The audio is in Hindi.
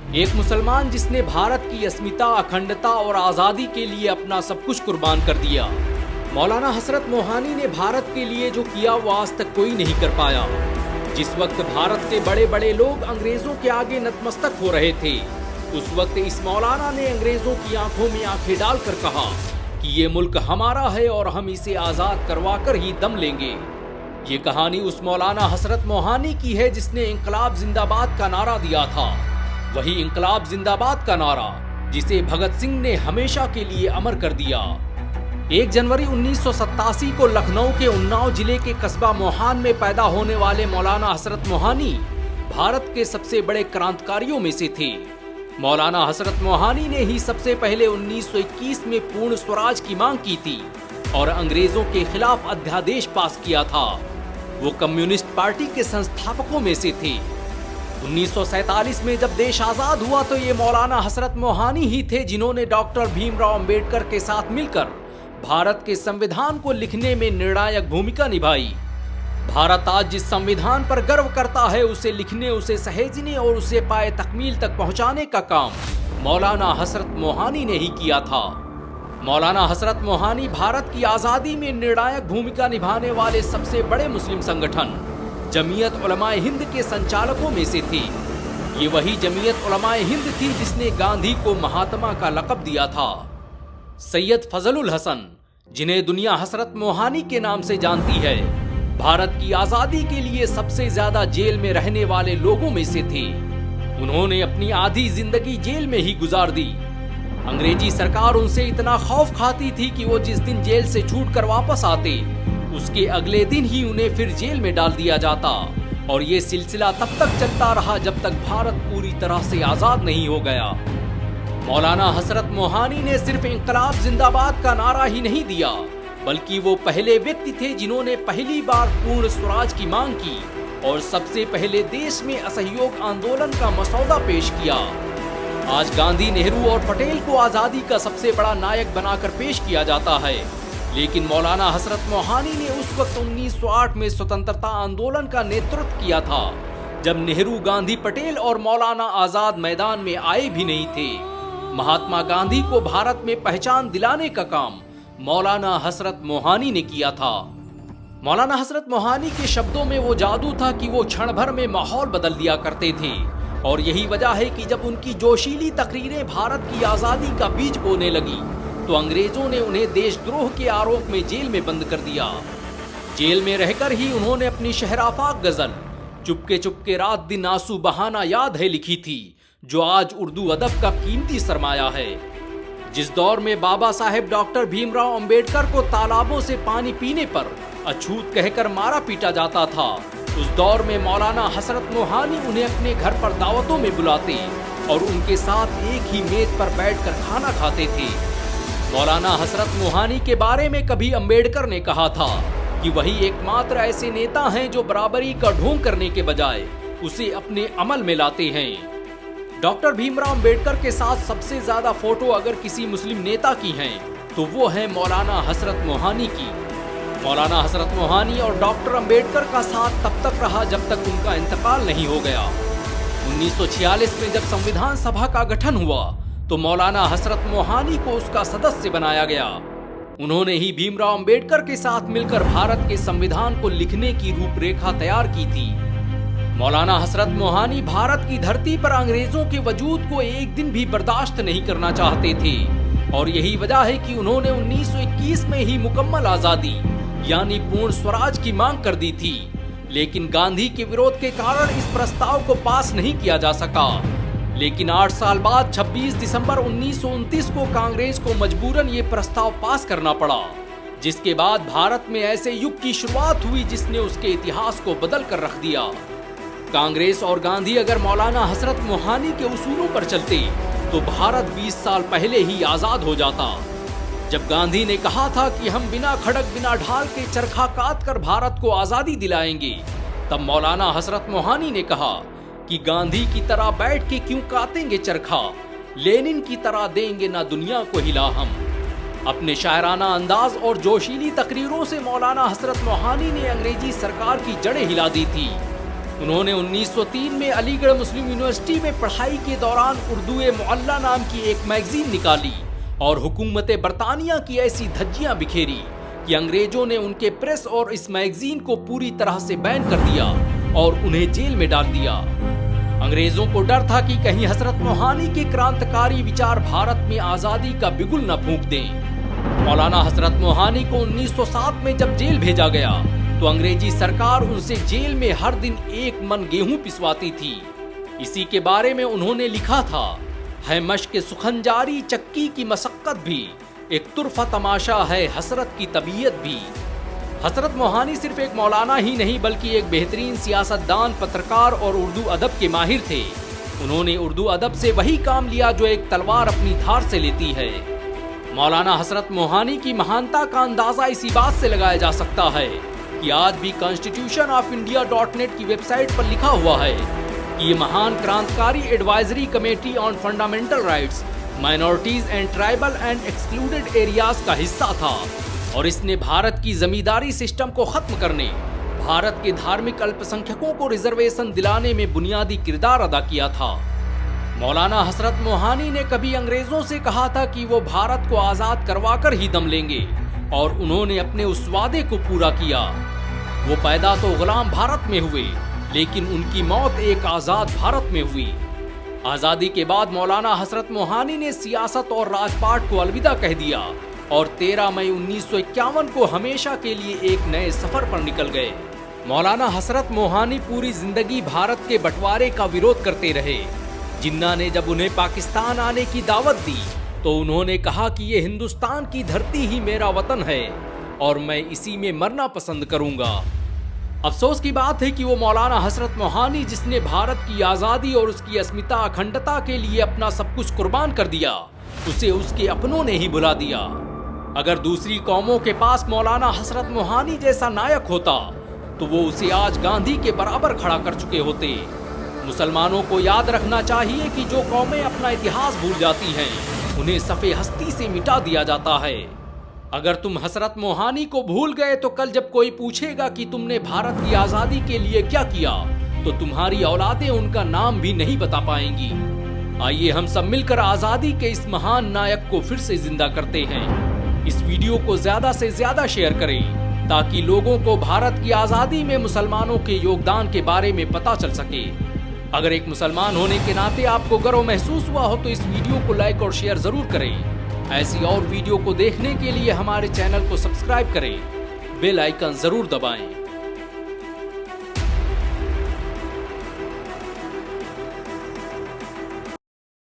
एक मुसलमान जिसने भारत की अस्मिता, अखंडता और आजादी के लिए अपना सब कुछ कुर्बान कर दिया। मौलाना हसरत मोहानी ने भारत के लिए जो किया वो आज तक कोई नहीं कर पाया। जिस वक्त भारत के बड़े बड़े लोग अंग्रेजों के आगे नतमस्तक हो रहे थे, उस वक्त इस मौलाना ने अंग्रेजों की आंखों में आंखें डालकर कहा कि ये मुल्क हमारा है और हम इसे आजाद करवाकर ही दम लेंगे। ये कहानी उस मौलाना हसरत मोहानी की है जिसने इंकलाब जिंदाबाद का नारा दिया था। वही इंकलाब जिंदाबाद का नारा जिसे भगत सिंह ने हमेशा के लिए अमर कर दिया। 1 जनवरी 1987 को लखनऊ के उन्नाव जिले के कस्बा मोहान में पैदा होने वाले मौलाना हसरत मोहानी भारत के सबसे बड़े क्रांतिकारियों में से थे। मौलाना हसरत मोहानी ने ही सबसे पहले 1921 में पूर्ण स्वराज की मांग की थी और अंग्रेजों के खिलाफ अध्यादेश पास किया था। वो कम्युनिस्ट पार्टी के संस्थापकों में से थे। 1947 में जब देश आजाद हुआ तो ये मौलाना हसरत मोहानी ही थे जिन्होंने डॉक्टर भीमराव अंबेडकर के साथ मिलकर भारत के संविधान को लिखने में निर्णायक भूमिका निभाई। भारत आज जिस संविधान पर गर्व करता है, उसे लिखने, उसे सहेजने और उसे पाए तकमील तक पहुंचाने का काम मौलाना हसरत मोहानी ने ही किया था। मौलाना हसरत मोहानी भारत की आजादी में निर्णायक भूमिका निभाने वाले सबसे बड़े मुस्लिम संगठन जमीयत उलमाए हिंद के संचालकों में से थे। ये वही जमीयत उलमाए हिंद थी जिसने गांधी को महात्मा का लक़ब दिया था। सैयद फजलुल हसन, जिन्हें दुनिया हसरत मोहानी के नाम से जानती है, भारत की आजादी के लिए सबसे ज्यादा जेल में रहने वाले लोगों में से थे। उन्होंने अपनी आधी जिंदगी जेल में ही गुजार दी। अंग्रेजी सरकार उनसे इतना खौफ खाती थी कि वो जिस दिन जेल से छूटकर वापस आते, उसके अगले दिन ही उन्हें फिर जेल में डाल दिया जाता और ये सिलसिला तब तक चलता रहा जब तक भारत पूरी तरह से आजाद नहीं हो गया। मौलाना हसरत मोहानी ने सिर्फ इंकलाब जिंदाबाद का नारा ही नहीं दिया, बल्कि वो पहले व्यक्ति थे जिन्होंने पहली बार पूर्ण स्वराज की मांग की और सबसे पहले देश में असहयोग आंदोलन का मसौदा पेश किया। आज गांधी, नेहरू और पटेल को आजादी का सबसे बड़ा नायक बनाकर पेश किया जाता है, लेकिन मौलाना हसरत मोहानी ने उस वक्त 1908 में स्वतंत्रता आंदोलन का नेतृत्व किया था, जब नेहरू, गांधी, पटेल और मौलाना आजाद मैदान में आए भी नहीं थे। महात्मा गांधी को भारत में पहचान दिलाने का काम मौलाना हसरत मोहानी ने किया था। मौलाना हसरत मोहानी के शब्दों में वो जादू था कि वो क्षण भर में माहौल बदल दिया करते थे और यही वजह है कि जब उनकी जोशीली तकरीरें भारत की आजादी का बीज बोने लगी तो अंग्रेजों ने उन्हें देशद्रोह के आरोप में जेल में बंद कर दिया। जेल में रहकर ही उन्होंने अपनी शहराफाक गजल चुपके चुपके रात दिन आंसू बहाना याद है लिखी थी, जो आज उर्दू अदब का कीमती सरमाया है। जिस दौर में बाबा साहेब डॉक्टर भीमराव अंबेडकर को तालाबों से पानी पीने पर अछूत कहकर मारा पीटा जाता था, उस दौर में मौलाना हसरत मोहानी उन्हें अपने घर पर दावतों में बुलाते और उनके साथ एक ही मेज पर बैठकर खाना खाते थे। मौलाना हसरत मोहानी के बारे में कभी अंबेडकर ने कहा था कि वही एकमात्र ऐसे नेता हैं जो बराबरी का ढोंग करने के बजाय उसे अपने अमल में लाते हैं। डॉक्टर भीमराव अंबेडकर के साथ सबसे ज्यादा फोटो अगर किसी मुस्लिम नेता की हैं, तो वो है मौलाना हसरत मोहानी की। मौलाना हसरत मोहानी और डॉक्टर अंबेडकर का साथ तब तक रहा जब तक उनका इंतकाल नहीं हो गया। 1946 में जब संविधान सभा का गठन हुआ तो मौलाना हसरत मोहानी को उसका सदस्य बनाया गया। उन्होंने ही भीमराव अंबेडकर के साथ मिलकर भारत के संविधान को लिखने की रूपरेखा तैयार की थी। मौलाना हसरत मोहानी भारत की धरती पर अंग्रेजों के वजूद को एक दिन भी बर्दाश्त नहीं करना चाहते थे और यही वजह है कि उन्होंने 1921 में ही मुकम्मल आजादी यानी पूर्ण स्वराज की मांग कर दी थी, लेकिन गांधी के विरोध के कारण इस प्रस्ताव को पास नहीं किया जा सका। लेकिन 8 साल बाद 26 दिसंबर 1929 को कांग्रेस को मजबूरन ये प्रस्ताव पास करना पड़ा, जिसके बाद भारत में ऐसे युग की शुरुआत हुई जिसने उसके इतिहास को बदल कर रख दिया। कांग्रेस और गांधी अगर मौलाना हसरत मोहानी के उसूलों पर चलते तो भारत 20 साल पहले ही आजाद हो जाता। जब गांधी ने कहा था कि हम बिना खड़क बिना ढाल के चरखा काट कर भारत को आजादी दिलाएंगे, तब मौलाना हसरत मोहानी ने कहा कि गांधी की तरह बैठ के क्यों काटेंगे चरखा, लेनिन की तरह देंगे ना दुनिया को हिला हम। अपने शायराना अंदाज और जोशीली तकरीरों से मौलाना हसरत मोहानी ने अंग्रेजी सरकार की जड़ें हिला दी थी। उन्होंने 1903 में अलीगढ़ मुस्लिम यूनिवर्सिटी में पढ़ाई के दौरान उर्दू-ए-मुअल्ला नाम की एक मैगजीन निकाली और हुकूमत बरतानिया की ऐसी धज्जियां बिखेरी कि अंग्रेजों ने उनके प्रेस और इस मैगजीन को पूरी तरह से बैन कर दिया और उन्हें जेल में डाल दिया। अंग्रेजों को डर था कि कहीं हजरत मोहानी के क्रांतिकारी विचार भारत में आजादी का बिगुल न फूंक दें। मौलाना हजरत मोहानी को 1907 में जब जेल भेजा गया तो अंग्रेजी सरकार उनसे जेल में हर दिन 1 मन गेहूं पिसवाती थी। इसी के बारे में उन्होंने लिखा था, है मश्क सुखनजारी चक्की की मशक्कत भी, एक तुरफा तमाशा है हसरत की तबीयत भी। हजरत मोहानी सिर्फ एक मौलाना ही नहीं बल्कि एक बेहतरीन सियासतदान, पत्रकार और उर्दू अदब के माहिर थे। उन्होंने उर्दू अदब से वही काम लिया जो एक तलवार अपनी धार से लेती है। मौलाना हजरत मोहानी की महानता का अंदाजा इसी बात से लगाया जा सकता है कि आज भी constitutionofindia.net की वेबसाइट पर लिखा हुआ है कि ये महान क्रांतिकारी advisory committee on fundamental rights, minorities and tribal and excluded areas का हिस्सा था और इसने भारत की जमींदारी सिस्टम को खत्म करने, भारत के धार्मिक अल्पसंख्यकों को रिजर्वेशन दिलाने में बुनियादी किरदार अदा किया था। मौलाना हजरत मोहानी ने कभी अंग्रेजों से कहा था कि वो भारत को आजाद करवाकर ही दम लेंगे और उन्होंने अपने उस वादे को पूरा किया। वो पैदा तो गुलाम भारत में हुए लेकिन उनकी मौत एक आजाद भारत में हुई। आजादी के बाद मौलाना हजरत मोहानी ने सियासत और राजपाट को अलविदा कह दिया और 13 मई 1951 को हमेशा के लिए एक नए सफर पर निकल गए। मौलाना हजरत मोहानी पूरी जिंदगी भारत के बंटवारे का विरोध करते रहे। जिन्ना ने जब उन्हें पाकिस्तान आने की दावत दी तो उन्होंने कहा कि ये हिंदुस्तान की धरती ही मेरा वतन है और मैं इसी में मरना पसंद करूंगा। अफसोस की बात है कि वो मौलाना हजरत मोहानी जिसने भारत की आजादी और उसकी अस्मिता अखंडता के लिए अपना सब कुछ कुर्बान कर दिया, उसे उसके अपनों ने ही भुला दिया। अगर दूसरी कौमों के पास मौलाना हजरत मोहानी जैसा नायक होता तो वो उसे आज गांधी के बराबर खड़ा कर चुके होते। मुसलमानों को याद रखना चाहिए कि जो कौमें अपना इतिहास भूल जाती हैं उन्हें सफ़े हस्ती से मिटा दिया जाता है। अगर तुम हजरत मोहानी को भूल गए तो कल जब कोई पूछेगा कि तुमने भारत की आजादी के लिए क्या किया तो तुम्हारी औलादें उनका नाम भी नहीं बता पाएंगी। आइए हम सब मिलकर आजादी के इस महान नायक को फिर से जिंदा करते हैं। इस वीडियो को ज्यादा से ज्यादा शेयर करें ताकि लोगों को भारत की आजादी में मुसलमानों के योगदान के बारे में पता चल सके। अगर एक मुसलमान होने के नाते आपको गर्व महसूस हुआ हो तो इस वीडियो को लाइक और शेयर जरूर करें। ऐसी और वीडियो को देखने के लिए हमारे चैनल को सब्सक्राइब करें, बेल आइकन जरूर दबाएं।